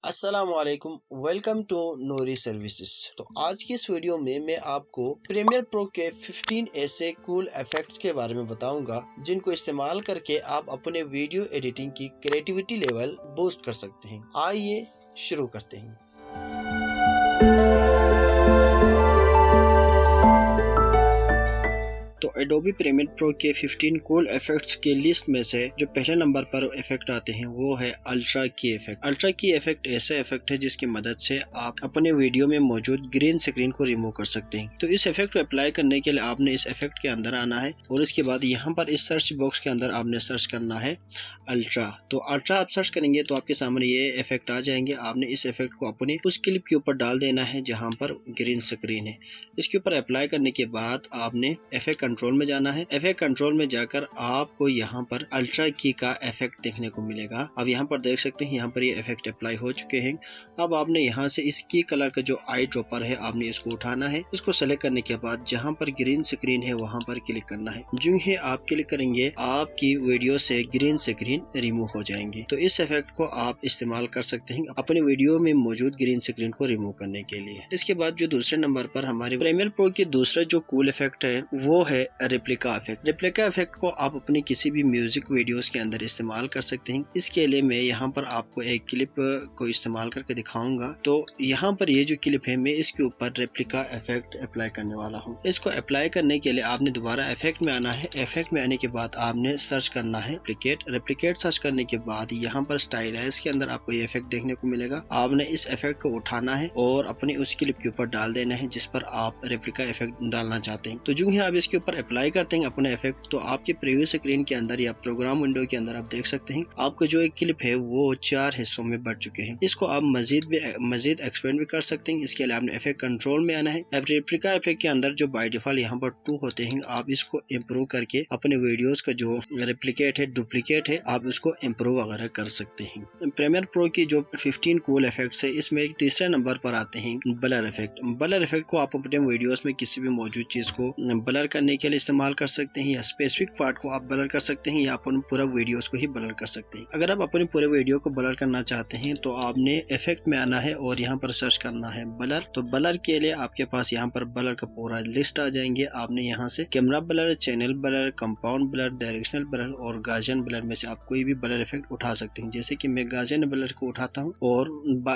अस्सलामुअलैकुम, welcome to Noori services. तो आज की इस वीडियो में मैं आपको प्रीमियर प्रो के 15 ऐसे कूल इफेक्ट्स के बारे में बताऊंगा जिनको इस्तेमाल करके आप अपने वीडियो एडिटिंग की क्रिएटिविटी लेवल बूस्ट कर सकते हैं। आइए शुरू करते हैं। तो एडोबी प्रीमियर प्रो के 15 कूल इफेक्ट्स के लिस्ट में से जो पहले नंबर पर इफेक्ट आते हैं वो है अल्ट्रा की इफेक्ट। अल्ट्रा की इफेक्ट ऐसा इफेक्ट है जिसकी मदद से आप अपने वीडियो में मौजूद ग्रीन स्क्रीन को रिमूव कर सकते हैं। तो इस इफेक्ट को अप्लाई करने के लिए आपने इस इफेक्ट के अंदर आना है और इसके बाद यहाँ पर इस सर्च बॉक्स के अंदर आपने सर्च करना है अल्ट्रा। तो अल्ट्रा आप सर्च करेंगे तो आपके सामने ये इफेक्ट आ जाएंगे। आपने इस इफेक्ट को अपने उस क्लिप के ऊपर डाल देना है जहाँ पर ग्रीन स्क्रीन है। इसके ऊपर अप्लाई करने के बाद आपने इफेक्ट कंट्रोल में जाना है। इफेक्ट कंट्रोल में जाकर आपको यहाँ पर अल्ट्रा की का इफेक्ट देखने को मिलेगा। अब यहाँ पर देख सकते हैं यहाँ पर ये इफेक्ट अप्लाई हो चुके हैं। अब आपने यहाँ से इस की कलर का जो आई ड्रॉपर है आपने इसको उठाना है। इसको सेलेक्ट करने के बाद जहाँ पर ग्रीन स्क्रीन है वहाँ पर क्लिक करना है। जो ही आप क्लिक करेंगे आपकी वीडियो से ग्रीन स्क्रीन रिमूव हो जाएंगे। तो इस इफेक्ट को आप इस्तेमाल कर सकते हैं अपने वीडियो में मौजूद ग्रीन स्क्रीन को रिमूव करने के लिए। इसके बाद जो दूसरे नंबर पर हमारे प्रीमियर प्रो की दूसरा जो कूल इफेक्ट है वो है रेप्लिका इफेक्ट। रेप्लिका इफेक्ट को आप अपने किसी भी म्यूजिक वीडियोस के अंदर इस्तेमाल कर सकते हैं। इसके लिए मैं यहाँ पर आपको एक क्लिप को इस्तेमाल करके दिखाऊंगा। तो यहाँ पर ये जो क्लिप है मैं इसके ऊपर रेप्लिका इफेक्ट अप्लाई करने वाला हूँ। इसको अप्लाई करने के लिए आपने दोबारा इफेक्ट में आना है। इफेक्ट में आने के बाद आपने सर्च करना है रेप्लिकेट सर्च करने के बाद यहाँ पर स्टाइल है, इसके अंदर आपको ये इफेक्ट देखने को मिलेगा। आपने इस इफेक्ट को उठाना है और अपने उस क्लिप के ऊपर डाल देना है जिस पर आप रेप्लिका इफेक्ट डालना चाहते हैं। तो जो ही आप इसके ऊपर अप्लाई करते हैं अपने इफेक्ट तो आपके प्रीव्यू स्क्रीन के अंदर या प्रोग्राम विंडो के अंदर आप देख सकते हैं आपका जो एक क्लिप है वो 4 हिस्सों में बढ़ चुके हैं। इसको आप मजीद एक्सपेंड भी कर सकते हैं। इसके लिए आपने इफेक्ट कंट्रोल में आना है। रेप्लिका इफेक्ट के अंदर जो बाय डिफॉल्ट यहाँ पर 2 होते हैं आप इसको इम्प्रूव करके अपने वीडियोस का जो रेप्लिकेट है डुप्लीकेट है आप उसको इम्प्रूव वगैरह कर सकते हैं। प्रीमियर प्रो की जो 15 कूल इफेक्ट्स है इसमें तीसरे नंबर पर आते हैं ब्लर इफेक्ट। ब्लर इफेक्ट को आप अपने वीडियोस में किसी भी मौजूद चीज को ब्लर करने के लिए इस्तेमाल कर सकते हैं या स्पेसिफिक पार्ट को आप ब्लर कर सकते हैं या अपन पूरा वीडियोस को ही ब्लर कर सकते हैं। अगर आप अपने पूरे वीडियो को ब्लर करना चाहते हैं तो आपने इफेक्ट में आना है और यहाँ पर सर्च करना है ब्लर। तो ब्लर के लिए आपके पास यहाँ पर ब्लर का पूरा लिस्ट आ जाएंगे। आपने यहाँ से camera blur, channel blur, compound blur, directional blur और गाजन ब्लर में से आप कोई भी ब्लर इफेक्ट उठा सकते हैं। जैसे कि मैं गाजन ब्लर को उठाता हूँ और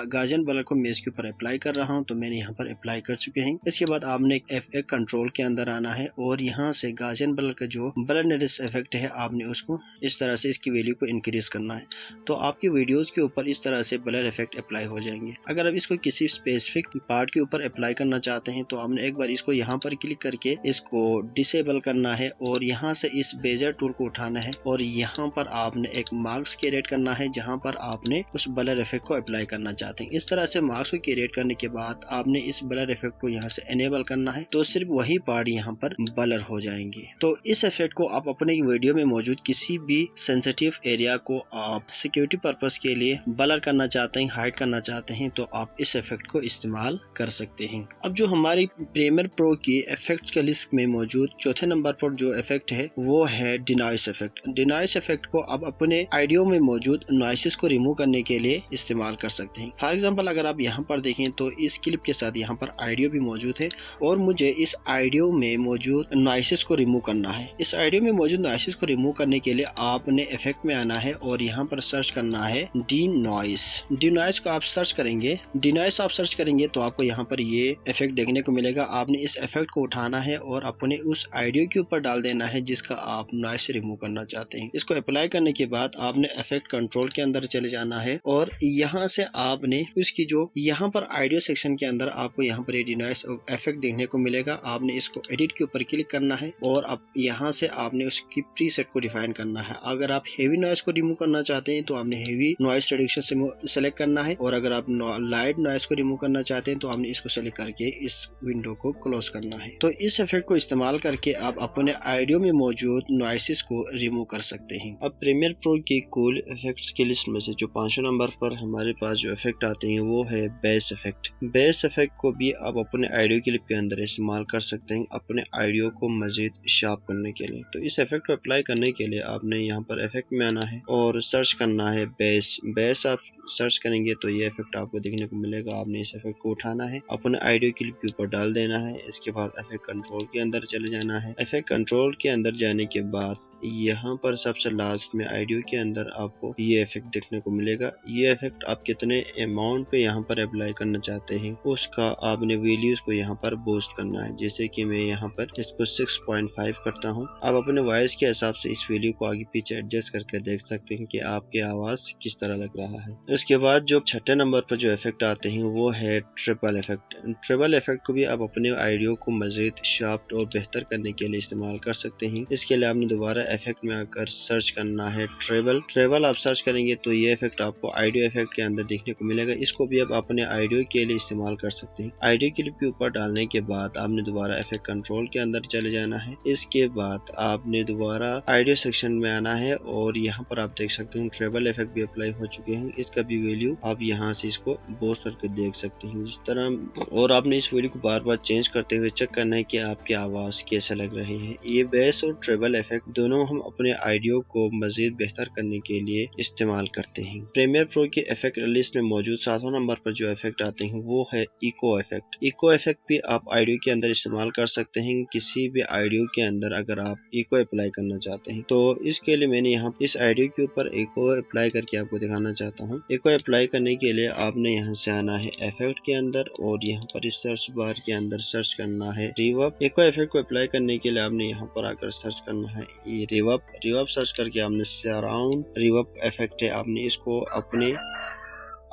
गाजन ब्लर को मैं इसके ऊपर अप्लाई कर रहा हूँ। तो मैंने यहाँ पर अप्लाई कर चुके हैं। इसके बाद आपने F1 कंट्रोल के अंदर आना है और यहाँ से गाजन ब्लर का जो ब्लरनेस इफेक्ट है आपने उसको इस तरह से इसकी वैल्यू को इंक्रीज करना है। तो आपकी वीडियोस के ऊपर इस तरह से ब्लर इफेक्ट अप्लाई हो जाएंगे। अगर आप इसको किसी स्पेसिफिक पार्ट के ऊपर अप्लाई करना चाहते हैं तो आपने एक बार इसको यहाँ पर क्लिक करके इसको डिसेबल करना है और यहाँ से इस बेजर टूल को उठाना है और यहाँ पर आपने एक मार्क्स क्रिएट करना है जहाँ पर आपने उस ब्लर इफेक्ट को अप्लाई करना चाहते हैं। इस तरह से मार्क्स को क्रिएट करने के बाद आपने इस ब्लर इफेक्ट को यहाँ से एनेबल करना है तो सिर्फ वही पार्ट यहाँ पर ब्लर हो जाएंगे। तो इस इफेक्ट को आप अपने वीडियो में मौजूद किसी भी सेंसिटिव एरिया को आप सिक्योरिटी पर्पस के लिए ब्लर करना चाहते हैं, हाइड करना चाहते हैं तो आप इस इफेक्ट को इस्तेमाल कर सकते हैं। अब जो हमारी प्रीमियर प्रो की इफेक्ट्स के लिस्ट में मौजूद चौथे नंबर पर जो इफेक्ट है वो है डिनॉइस इफेक्ट। डिनॉइस इफेक्ट को आप अपने ऑडियो में मौजूद नॉइसेस को रिमूव करने के लिए इस्तेमाल कर सकते हैं। फॉर एग्जांपल अगर आप यहाँ पर देखें तो इस क्लिप के साथ यहाँ पर ऑडियो भी मौजूद है और मुझे इस ऑडियो में मौजूद नॉइसेस को रिमूव करना है। इस ऑडियो में मौजूद नॉइसेस को रिमूव करने के लिए आपने इफेक्ट में आना है और यहाँ पर सर्च करना है डिनॉइस। डिनॉइस को आप सर्च करेंगे, डिनॉइस आप सर्च करेंगे तो आपको यहाँ पर ये इफेक्ट देखने को मिलेगा। आपने इस इफेक्ट को उठाना है और अपने उस ऑडियो के ऊपर डाल देना है जिसका आप नॉइस रिमूव करना चाहते हैं। इसको अप्लाई करने के बाद आपने इफेक्ट कंट्रोल के अंदर चले जाना है और यहाँ से आपने उसकी जो यहाँ पर ऑडियो सेक्शन के अंदर आपको यहाँ पर डिनॉइस इफेक्ट देखने को मिलेगा। आपने इसको एडिट के ऊपर क्लिक करना है और अब यहाँ से आपने उसकी प्रीसेट को डिफाइन करना है। अगर आप हेवी नॉइस को रिमूव करना चाहते हैं तो आपने हेवी नॉइस रिडक्शन से सेलेक्ट करना है और अगर आप लाइट नॉइस को रिमूव करना चाहते हैं तो आपने इसको सेलेक्ट करके इस विंडो को क्लोज करना है। तो इस इफेक्ट को इस्तेमाल करके आप अपने ऑडियो में मौजूद नॉइसेस को रिमूव कर सकते हैं। अब प्रीमियर प्रो की कूल इफेक्ट्स की लिस्ट में से जो 5वें नंबर पर हमारे पास जो इफेक्ट आते हैं वो है बेस इफेक्ट। बेस इफेक्ट को भी आप अपने ऑडियो क्लिप के अंदर इस्तेमाल कर सकते हैं अपने ऑडियो को मजीद शार्प करने के लिए। तो इस इफेक्ट को अप्लाई करने के लिए आपने यहाँ पर इफेक्ट में आना है और सर्च करना है बेस आप सर्च करेंगे तो ये इफेक्ट आपको देखने को मिलेगा। आपने इस इफेक्ट को उठाना है, अपने ऑडियो क्लिप के ऊपर डाल देना है। इसके बाद इफेक्ट कंट्रोल के अंदर चले जाना है। इफेक्ट कंट्रोल के अंदर जाने के बाद यहाँ पर सबसे लास्ट में ऑडियो के अंदर आपको ये इफेक्ट देखने को मिलेगा। ये इफेक्ट आप कितने अमाउंट पे यहाँ पर अप्लाई करना चाहते हैं उसका आपने वैल्यूज को यहाँ पर बूस्ट करना है। जैसे कि मैं यहाँ पर इसको 6.5 करता हूँ। आप अपने वॉइस के हिसाब से इस वैल्यू को आगे पीछे एडजस्ट करके देख सकते हैं कि आपकी आवाज किस तरह लग रहा है। उसके बाद जो छठे नंबर पर जो इफेक्ट आते हैं वो है ट्रिपल इफेक्ट। ट्रिपल इफेक्ट को भी आप अपने ऑडियो को मजीद शार्प और बेहतर करने के लिए इस्तेमाल कर सकते हैं। इसके लिए आपने दोबारा इफेक्ट में आकर सर्च करना है ट्रेबल आप सर्च करेंगे तो ये इफेक्ट आपको ऑडियो इफेक्ट के अंदर देखने को मिलेगा। इसको भी आप अपने ऑडियो के लिए इस्तेमाल कर सकते हैं। ऑडियो क्लिप के ऊपर डालने के बाद आपने दोबारा इफेक्ट कंट्रोल के अंदर चले जाना है। इसके बाद आपने दोबारा ऑडियो सेक्शन में आना है और यहाँ पर आप देख सकते हैं ट्रेबल इफेक्ट भी अप्लाई हो चुके हैं। इसका भी वैल्यू आप यहाँ से इसको बूस्ट करके देख सकते हैं जिस तरह। और आपने इस वैल्यू को बार बार चेंज करते हुए चेक करना है कि आपकी आवाज कैसे लग रही है। ये बेस और ट्रेबल इफेक्ट दोनों हम अपने ऑडियो को मजीद बेहतर करने के लिए इस्तेमाल करते हैं। प्रीमियर प्रो के इफेक्ट लिस्ट में मौजूद 7वां नंबर पर जो इफेक्ट आते हैं वो है इको इफेक्ट। इको इफेक्ट भी आप ऑडियो के अंदर इस्तेमाल कर सकते हैं। किसी भी ऑडियो के अंदर अगर आप इको अप्लाई करना चाहते हैं तो इसके लिए मैंने यहाँ इस ऑडियो के ऊपर इको अप्लाई करके आपको दिखाना चाहता हूँ। इको अप्लाई करने के लिए आपने यहाँ से आना है इफेक्ट के अंदर और यहाँ पर इस सर्च बार के अंदर सर्च करना है रिवर्ब। इको इफेक्ट को अप्लाई करने के लिए आपने यहाँ पर आकर सर्च करना है ये रिवर्ब सर्च करके आपने सराउंड रिवर्ब इफेक्ट है, आपने इसको अपने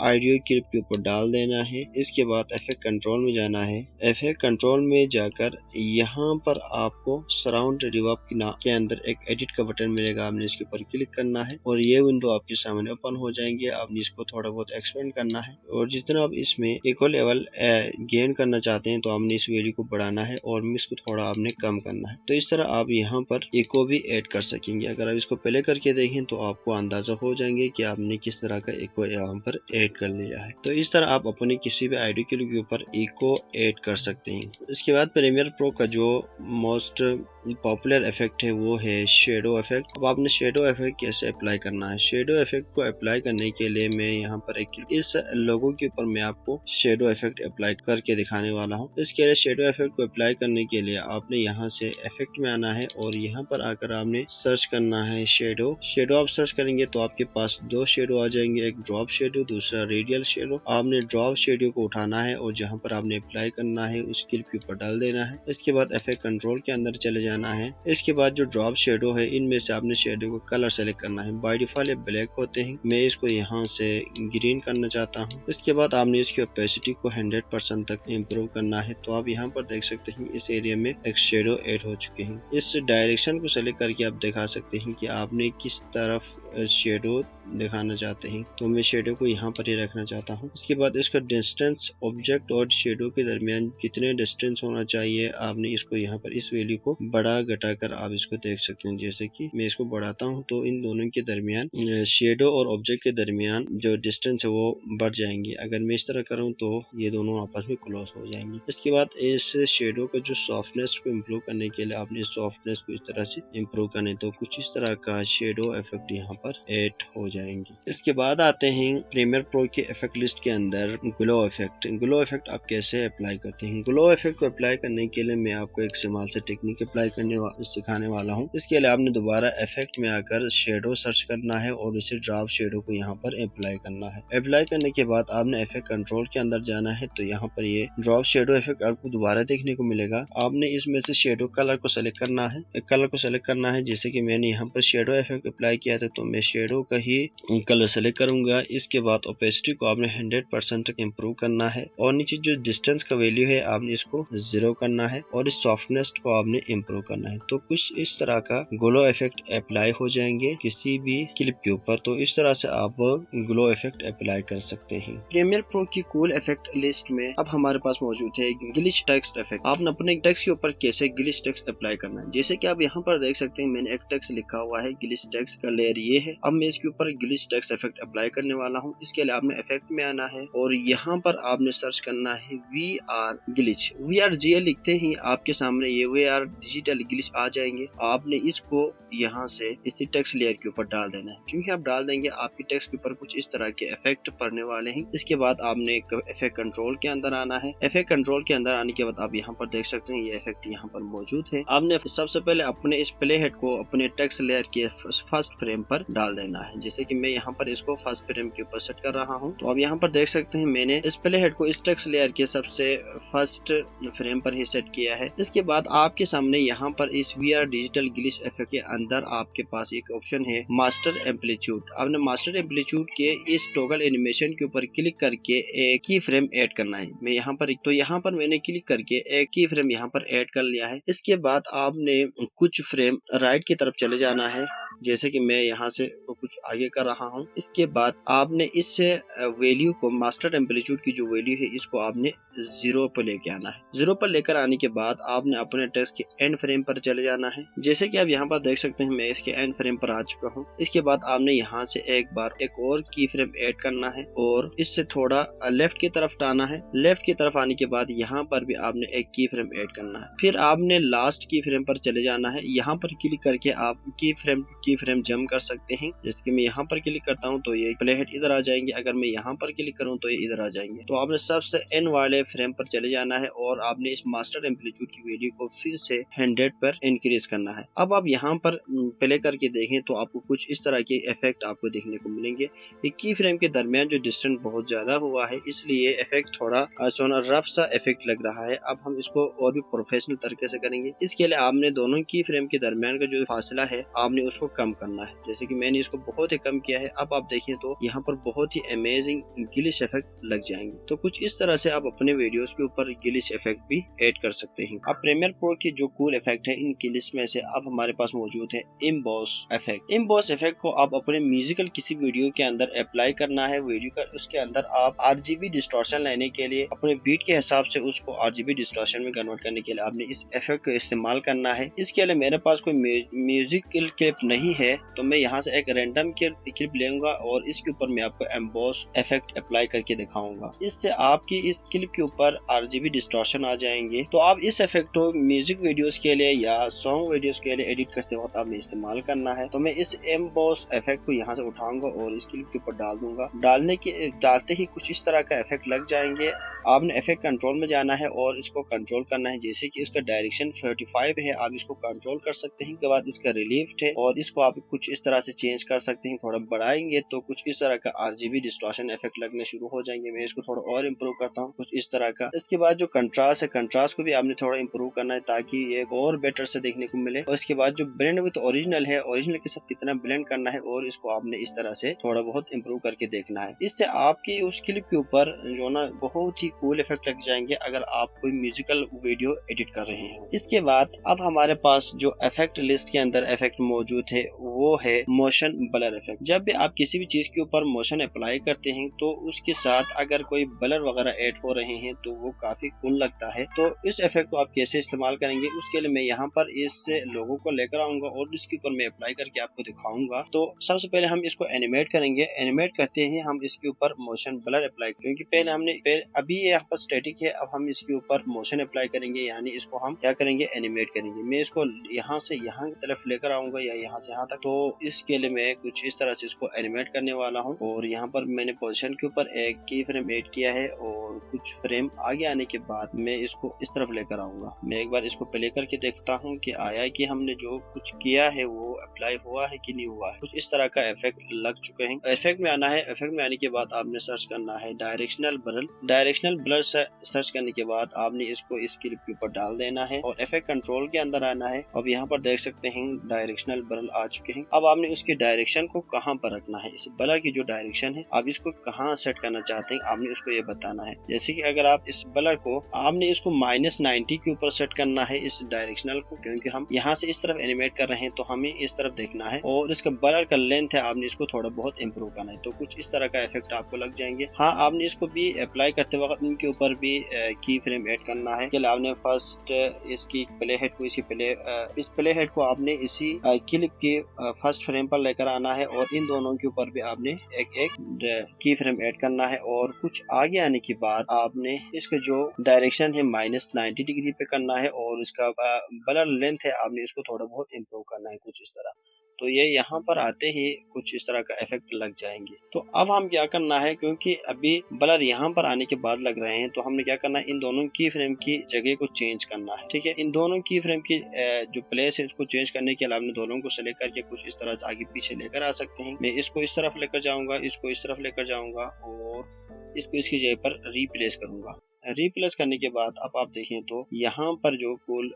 ऑडियो क्लिप के ऊपर डाल देना है। इसके बाद इफेक्ट कंट्रोल में जाना है। इफेक्ट कंट्रोल में जाकर यहाँ पर आपको सराउंड रिवर्ब के अंदर एक एडिट का बटन मिलेगा, आपने इसके ऊपर क्लिक करना है और ये विंडो आपके सामने ओपन हो जाएंगे। आपने इसको थोड़ा बहुत एक्सपेंड करना है और जितना आप इसमें इको लेवल गेन करना चाहते हैं तो आपने इस वैल्यू को बढ़ाना है और इसको थोड़ा आपने कम करना है। तो इस तरह आप यहाँ पर इको भी ऐड कर सकेंगे। अगर आप इसको प्ले करके देखें तो आपको अंदाजा हो जाएंगे कि आपने किस तरह का इको यहाँ पर ऐड कर लिया है। तो इस तरह आप अपने किसी भी ऑडियो क्लिप के ऊपर इको ऐड कर सकते हैं। इसके बाद प्रीमियर प्रो का जो मोस्ट पॉपुलर इफेक्ट है वो है शेडो इफेक्ट। अब आपने शेडो इफेक्ट कैसे अप्लाई करना है। शेडो इफेक्ट को अप्लाई करने के लिए मैं यहाँ पर इस लोगो के ऊपर मैं आपको शेडो इफेक्ट अप्लाई करके दिखाने वाला हूँ। इसके लिए शेडो इफेक्ट को अप्लाई करने के लिए आपने यहाँ से इफेक्ट में आना है और यहाँ पर आकर आपने सर्च करना है शेडो। आप सर्च करेंगे तो आपके पास दो शेडो आ जाएंगे, एक ड्रॉप शेडो, दूसरा रेडियल शेडो। आपने ड्रॉप शेडो को उठाना है और जहाँ पर आपने अप्लाई करना है उस क्लिप के ऊपर डाल देना है। इसके बाद इफेक्ट कंट्रोल के अंदर चले जाना है। इसके बाद जो ड्रॉप शेडो है इनमें से आपने शेडो को कलर सेलेक्ट करना है। बाय डिफॉल्ट ये ब्लैक होते हैं, मैं इसको यहाँ से ग्रीन करना चाहता हूँ। इसके बाद आपने इसकी ओपेसिटी को 100% तक इम्प्रूव करना है। तो आप यहाँ पर देख सकते हैं इस एरिया में एक शेडो ऐड हो चुके हैं। इस डायरेक्शन को सेलेक्ट करके आप दिखा सकते हैं कि आपने किस तरफ शेडो दिखाना चाहते हैं। तो मैं शेडो को यहाँ पर ही रखना चाहता हूँ। इसके बाद इसका डिस्टेंस ऑब्जेक्ट और शेडो के दरमियान कितने डिस्टेंस होना चाहिए, आपने इसको यहाँ पर इस वैल्यू को बढ़ा घटा कर आप इसको देख सकते हैं। जैसे कि मैं इसको बढ़ाता हूँ तो इन दोनों के दरमियान शेडो और ऑब्जेक्ट के दरमियान जो डिस्टेंस है वो बढ़ जाएंगे। अगर मैं इस तरह करूँ तो ये दोनों आपस में क्लोज हो जाएंगे। इसके बाद इस शेडो का जो सॉफ्टनेस को इम्प्रूव करने के लिए आपने सॉफ्टनेस को इस तरह से इम्प्रूव करने, तो कुछ इस तरह का शेडो इफेक्ट यहाँ पर ऐड हो जाएंगे। इसके बाद आते हैं प्रीमियर प्रो के इफेक्ट लिस्ट के अंदर ग्लो इफेक्ट। ग्लो इफेक्ट आप कैसे अप्लाई करते हैं। ग्लो इफेक्ट को अप्लाई करने के लिए मैं आपको एक इस्तेमाल से टेक्निक अप्लाई सिखाने वाला हूँ। इसके लिए आपने दोबारा इफेक्ट में आकर शेडो सर्च करना है और इसे ड्रॉप शेडो को यहाँ पर अप्लाई करना है। अप्लाई करने के बाद आपने इफेक्ट कंट्रोल के अंदर जाना है तो यहाँ पर ये ड्रॉप शेडो इफेक्ट आपको दोबारा देखने को मिलेगा। आपने इसमें से शेडो कलर को सेलेक्ट करना है। जैसे कि मैंने यहाँ पर शेडो इफेक्ट अप्लाई किया था तो मैं शेडो का ही कलर सेलेक्ट करूंगा। इसके बाद ओपेसिटी को आपने 100% तक इम्प्रूव करना है और नीचे जो डिस्टेंस का वैल्यू है आपने इसको 0 करना है और इस सॉफ्टनेस को आपने इम्प्रूव करना है। तो कुछ इस तरह का ग्लो इफेक्ट अप्लाई हो जाएंगे किसी भी क्लिप के ऊपर। तो इस तरह से आप ग्लो इफेक्ट अप्लाई कर सकते हैं। प्रीमियर प्रो की कूल इफेक्ट लिस्ट में अब हमारे पास मौजूद है ग्लिच टेक्स्ट इफेक्ट। आपने अपने टेक्स्ट के ऊपर कैसे ग्लिच टेक्स्ट अप्लाई करना है। जैसे कि आप यहाँ पर देख सकते हैं मैंने एक टेक्स्ट लिखा हुआ है, ग्लिच टेक्स्ट का लेयर ये है। अब मैं इसके ऊपर ग्लिच टेक्स्ट इफेक्ट अप्लाई करने वाला हूँ। इसके लिए आपने इफेक्ट में आना है और यहाँ पर आपने सर्च करना है VR ग्लिच। VRGL लिखते ही आपके सामने ये VR डिजिटल ग्लिच आ जाएंगे। आपने इसको यहाँ से इसी टेक्स्ट लेयर के ऊपर डाल देना है। क्योंकि आप डाल देंगे आपकी टेक्स्ट के ऊपर कुछ इस तरह के इफेक्ट पड़ने वाले हैं। इसके बाद आपने इफेक्ट कंट्रोल के अंदर आना है। इफेक्ट कंट्रोल के अंदर आने के बाद आप यहाँ पर देख सकते हैं ये इफेक्ट यहाँ पर मौजूद है। आपने सबसे पहले अपने इस प्ले हेड को अपने टेक्स्ट लेयर के फर्स्ट फ्रेम पर डाल देना है। जैसे कि मैं यहाँ पर इसको फर्स्ट फ्रेम के ऊपर सेट कर रहा हूँ। तो आप यहाँ पर देख सकते हैं मैंने इस प्ले हेड को इस टेक्स्ट लेयर के सबसे फर्स्ट फ्रेम पर ही सेट किया है। इसके बाद आपके सामने यहाँ पर इस VR डिजिटल ग्लिच इफेक्ट के अंदर आपके पास एक ऑप्शन है मास्टर एम्पलीट्यूड। आपने मास्टर एम्पलीट्यूड के इस टॉगल एनिमेशन के ऊपर क्लिक करके एक की फ्रेम ऐड करना है। मैं यहाँ पर मैंने क्लिक करके एक की फ्रेम यहाँ पर ऐड कर लिया है। इसके बाद आपने कुछ फ्रेम राइट की तरफ चले जाना है, जैसे कि मैं यहाँ से कुछ आगे कर रहा हूँ। इसके बाद आपने इस वैल्यू को मास्टर एम्पलीट्यूड की जो वैल्यू है इसको आपने 0 पर लेके आना है। 0 पर लेकर आने के बाद आपने अपने टेक्स्ट के एंड फ्रेम पर चले जाना है। जैसे कि आप यहाँ पर देख सकते हैं मैं इसके एंड फ्रेम पर आ चुका हूँ। इसके बाद आपने यहाँ से एक और की फ्रेम ऐड करना है और इससे थोड़ा लेफ्ट की तरफ आना है। लेफ्ट की तरफ आने के बाद यहाँ पर भी आपने एक की फ्रेम ऐड करना है। फिर आपने लास्ट की फ्रेम पर चले जाना है। यहाँ पर क्लिक करके आप की फ्रेम जंप कर सकते हैं। जैसे कि मैं यहाँ पर क्लिक करता हूँ तो ये प्ले हेड इधर आ जाएंगे। अगर मैं यहाँ पर क्लिक करूँ तो ये इधर आ जाएंगे। तो आपने सबसे एंड वाले फ्रेम पर चले जाना है और आपने इस मास्टर एम्पलीट्यूड की वैल्यू को फिर से 100 पर इंक्रीज करना है। अब आप यहाँ पर प्ले करके देखें तो आपको कुछ इस तरह के इफेक्ट आपको देखने को मिलेंगे। एक की फ्रेम के दरमियान जो डिस्टेंस बहुत ज्यादा हुआ है इसलिए इफेक्ट थोड़ा रफ सा इफेक्ट लग रहा है। अब हम इसको और भी प्रोफेशनल तरीके से करेंगे। इसके लिए आपने दोनों की फ्रेम के दरमियान का जो फासला है आपने उसको कम करना है। जैसे कि मैंने इसको बहुत ही कम किया है। अब आप देखिए तो यहाँ पर बहुत ही अमेजिंग ग्लिच इफेक्ट लग जाएंगे। तो कुछ इस तरह से आप अपने वीडियोस के ऊपर ग्लिच इफेक्ट भी ऐड कर सकते हैं। अब प्रीमियर प्रो की जो कूल इफेक्ट है इन ग्लिच में से अब हमारे पास मौजूद है एम्बॉस इफेक्ट। एम्बॉस इफेक्ट को आप अपने म्यूजिकल किसी वीडियो के अंदर अप्लाई करना है। वीडियो का उसके अंदर आप RGB डिस्टॉर्शन लेने के लिए अपने बीट के हिसाब से उसको RGB डिस्टॉर्शन में कन्वर्ट करने के लिए आपने इस इफेक्ट को इस्तेमाल करना है। इसके लिए मेरे पास कोई म्यूजिकल क्लिप नहीं है तो मैं यहाँ से एक रैंडम क्लिप लेऊंगा और इसके ऊपर मैं आपको एम्बॉस इफेक्ट अप्लाई करके दिखाऊंगा। इससे आपकी इस क्लिप के ऊपर RGB डिस्टॉर्शन आ जाएंगे। तो आप इस इफेक्ट को म्यूजिक वीडियोस के लिए या सॉन्ग वीडियोस के लिए एडिट करते वक्त आपने इस्तेमाल करना है। तो मैं इस एम्बॉस इफेक्ट को यहाँ से उठाऊंगा और इस क्लिप के ऊपर डाल दूंगा। डालते ही कुछ इस तरह का इफेक्ट लग जाएंगे। आपने इफेक्ट कंट्रोल में जाना है और इसको कंट्रोल करना है। जैसे कि इसका डायरेक्शन 35 है आप इसको कंट्रोल कर सकते हैं। उसके बाद इसका रिलीफ है और इसको आप कुछ इस तरह से चेंज कर सकते हैं। थोड़ा बढ़ाएंगे तो कुछ इस तरह का RGB डिस्टॉर्शन इफेक्ट लगने शुरू हो जाएंगे। मैं इसको थोड़ा और इम्प्रूव करता हूँ कुछ इस तरह का। इसके बाद जो कंट्रास्ट है कंट्रास्ट को भी आपने थोड़ा इम्प्रूव करना है ताकि ये और बेटर से देखने को मिले। और इसके बाद जो ब्लेंड विद ओरिजिनल है ओरिजिनल के साथ कितना ब्लेंड करना है और इसको आपने इस तरह से थोड़ा बहुत इम्प्रूव करके देखना है। इससे आपकी उस क्लिप के ऊपर जो ना बहुत ही कूल इफेक्ट लग जाएंगे अगर आप कोई म्यूजिकल वीडियो एडिट कर रहे हैं। इसके बाद अब हमारे पास जो इफेक्ट लिस्ट के अंदर इफेक्ट मौजूद है वो है मोशन ब्लर इफेक्ट। जब भी आप किसी भी चीज के ऊपर मोशन अप्लाई करते हैं तो उसके साथ अगर कोई ब्लर वगैरह ऐड हो रहे हैं तो वो काफी कूल लगता है। तो इस इफेक्ट को आप कैसे इस्तेमाल करेंगे उसके लिए मैं यहाँ पर इस लोगो को लेकर आऊंगा और इसके ऊपर मैं अप्लाई करके आपको दिखाऊंगा। तो सबसे पहले हम इसको एनिमेट करेंगे। एनिमेट करते हैं हम इसके ऊपर मोशन ब्लर अप्लाई क्योंकि पहले हमने अभी ये यहाँ पर स्टैटिक है। अब हम इसके ऊपर मोशन अप्लाई करेंगे यानी इसको हम क्या करेंगे एनिमेट करेंगे। मैं इसको यहाँ से यहाँ की तरफ लेकर आऊंगा या यहाँ से यहाँ तक। तो इसके लिए मैं कुछ इस तरह से इसको एनिमेट करने वाला हूँ और यहाँ पर मैंने पोजीशन के ऊपर एक की फ्रेम ऐड किया है और कुछ फ्रेम आगे आने के बाद मैं इसको इस तरफ लेकर आऊंगा। मैं एक बार इसको प्ले करके देखता हूँ कि आया कि हमने जो कुछ किया है वो अप्लाई हुआ है कि नहीं हुआ है। कुछ इस तरह का इफेक्ट लग चुके हैं। इफेक्ट में आना है। इफेक्ट में आने के बाद आपने सर्च करना है directional blur. Directional blur search करने के बाद आपने इसको इस क्लिप के ऊपर डाल देना है और इफेक्ट कंट्रोल के अंदर आना है। अब यहाँ पर देख सकते हैं डायरेक्शनल ब्लर आ चुके हैं। अब आपने उसकी डायरेक्शन को कहाँ पर रखना है। इस ब्लर की जो डायरेक्शन है आप इसको कहाँ सेट करना चाहते हैं आपने उसको ये बताना है। जैसे कि अगर आप इस ब्लर को आपने इसको -90 के ऊपर सेट करना है इस डायरेक्शनल को क्योंकि हम यहाँ से इस तरफ एनिमेट कर रहे हैं तो हमें इस तरफ देखना है और इसका ब्लर का लेंथ है आपने इसको थोड़ा बहुत इम्प्रूव करना है। तो कुछ इस तरह का इफेक्ट आपको लग जाएंगे। हाँ आपने इसको भी अप्लाई करते वक्त शार्पनिंग के ऊपर भी की फ्रेम ऐड करना है। के लिए आपने फर्स्ट इसकी प्ले हेड को इस प्ले हेड को आपने इसी क्लिप के फर्स्ट फ्रेम पर लेकर आना है और इन दोनों के ऊपर भी आपने एक की फ्रेम ऐड करना है। और कुछ आगे आने के बाद आपने इसका जो डायरेक्शन है -90 डिग्री पे करना है और इसका ब्लर लेंथ है आपने इसको थोड़ा बहुत इम्प्रूव करना है कुछ इस तरह। तो ये यहाँ पर आते ही कुछ इस तरह का इफेक्ट लग जाएंगे। तो अब हम क्या करना है, क्योंकि अभी ब्लर यहाँ पर आने के बाद लग रहे हैं, तो हमने क्या करना है, इन दोनों की फ्रेम की जगह को चेंज करना है। ठीक है, इन दोनों की फ्रेम की जो प्लेस है उसको चेंज करने के अलावा दोनों को सेलेक्ट करके कुछ इस तरह से आगे पीछे लेकर आ सकते हैं। मैं इसको इस तरफ लेकर जाऊंगा, इसको इस तरफ लेकर जाऊंगा और इसको इसकी जगह पर रिप्लेस करूंगा। रिप्लेस करने के बाद अब आप देखें तो यहाँ पर जो कुल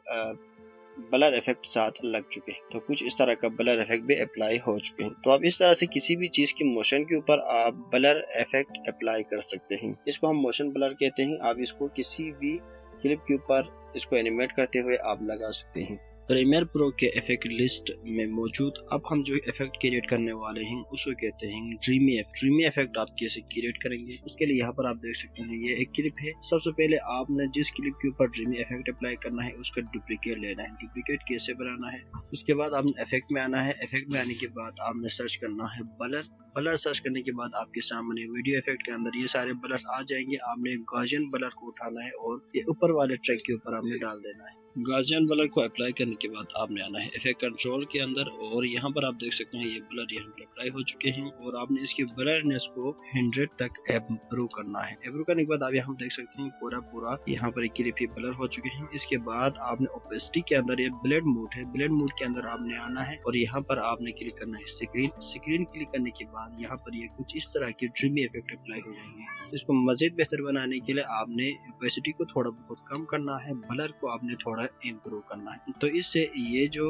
ब्लर इफेक्ट साथ लग चुके हैं। तो कुछ इस तरह का ब्लर इफेक्ट भी अप्लाई हो चुके हैं। तो अब इस तरह से किसी भी चीज की मोशन के ऊपर आप ब्लर इफेक्ट अप्लाई कर सकते हैं। इसको हम मोशन ब्लर कहते हैं। आप इसको किसी भी क्लिप के ऊपर इसको एनिमेट करते हुए आप लगा सकते हैं। प्रीमियर प्रो के इफेक्ट लिस्ट में मौजूद अब हम जो इफेक्ट क्रिएट करने वाले हैं उसको कहते हैं ड्रीमी इफेक्ट। ड्रीमी इफेक्ट आप कैसे क्रिएट करेंगे, उसके लिए यहाँ पर आप देख सकते हैं ये एक क्लिप है। सबसे पहले आपने जिस क्लिप के ऊपर ड्रीमी इफेक्ट अप्लाई करना है उसका डुप्लीकेट लेना है। डुप्लीकेट कैसे बनाना है, उसके बाद आपने इफेक्ट में आना है। इफेक्ट में आने के बाद आपने सर्च करना है ब्लर। ब्लर सर्च करने के बाद आपके सामने वीडियो इफेक्ट के अंदर ये सारे ब्लर्स आ जाएंगे। आपने गॉसियन ब्लर को उठाना है और ये ऊपर वाले ट्रैक के ऊपर आपने डाल देना है। गॉसियन ब्लर को अप्लाई करने के बाद आपने आना है इफेक्ट कंट्रोल के अंदर और यहाँ पर आप देख सकते हैं ये ब्लर यहाँ पर अप्लाई हो चुके हैं और आपने इसकी ब्लरनेस को 100 तक इम्प्रूव करना है। इम्प्रूव करने के बाद आप यहाँ देख सकते हैं पूरा यहाँ पर क्लिप ही ब्लर हो चुके हैं। इसके बाद आपने ओपेसिटी के अंदर ये ब्लेंड मोड है, ब्लेंड मोड के अंदर आपने आना है और यहाँ पर आपने क्लिक करना है स्क्रीन क्लिक करने के बाद यहाँ पर ये कुछ इस तरह के ड्रीमी इफेक्ट अप्लाई हो जाएंगे। इसको मजीद बेहतर बनाने के लिए आपने ओपेसिटी को थोड़ा बहुत कम करना है, ब्लर को आपने थोड़ा इम्प्रूव करना है। तो इससे ये जो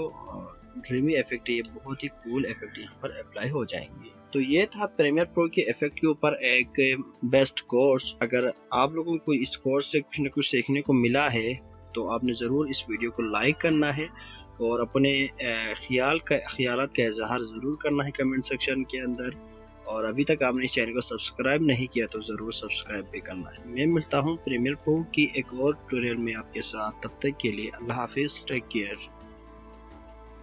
ड्रीमी इफेक्ट है ये बहुत ही कूल इफेक्ट यहाँ पर अप्लाई हो जाएंगे। तो ये था प्रीमियर प्रो के इफेक्ट के ऊपर एक बेस्ट कोर्स। अगर आप लोगों को इस कोर्स से कुछ न कुछ सीखने को मिला है तो आपने ज़रूर इस वीडियो को लाइक करना है और अपने ख्यालात का इजहार ज़रूर करना है कमेंट सेक्शन के अंदर। और अभी तक आपने इस चैनल को सब्सक्राइब नहीं किया तो ज़रूर सब्सक्राइब भी करना है। मैं मिलता हूँ प्रीमियर प्रो की एक और ट्यूटोरियल में आपके साथ, तब तक के लिए अल्लाह हाफिज़, टेक केयर।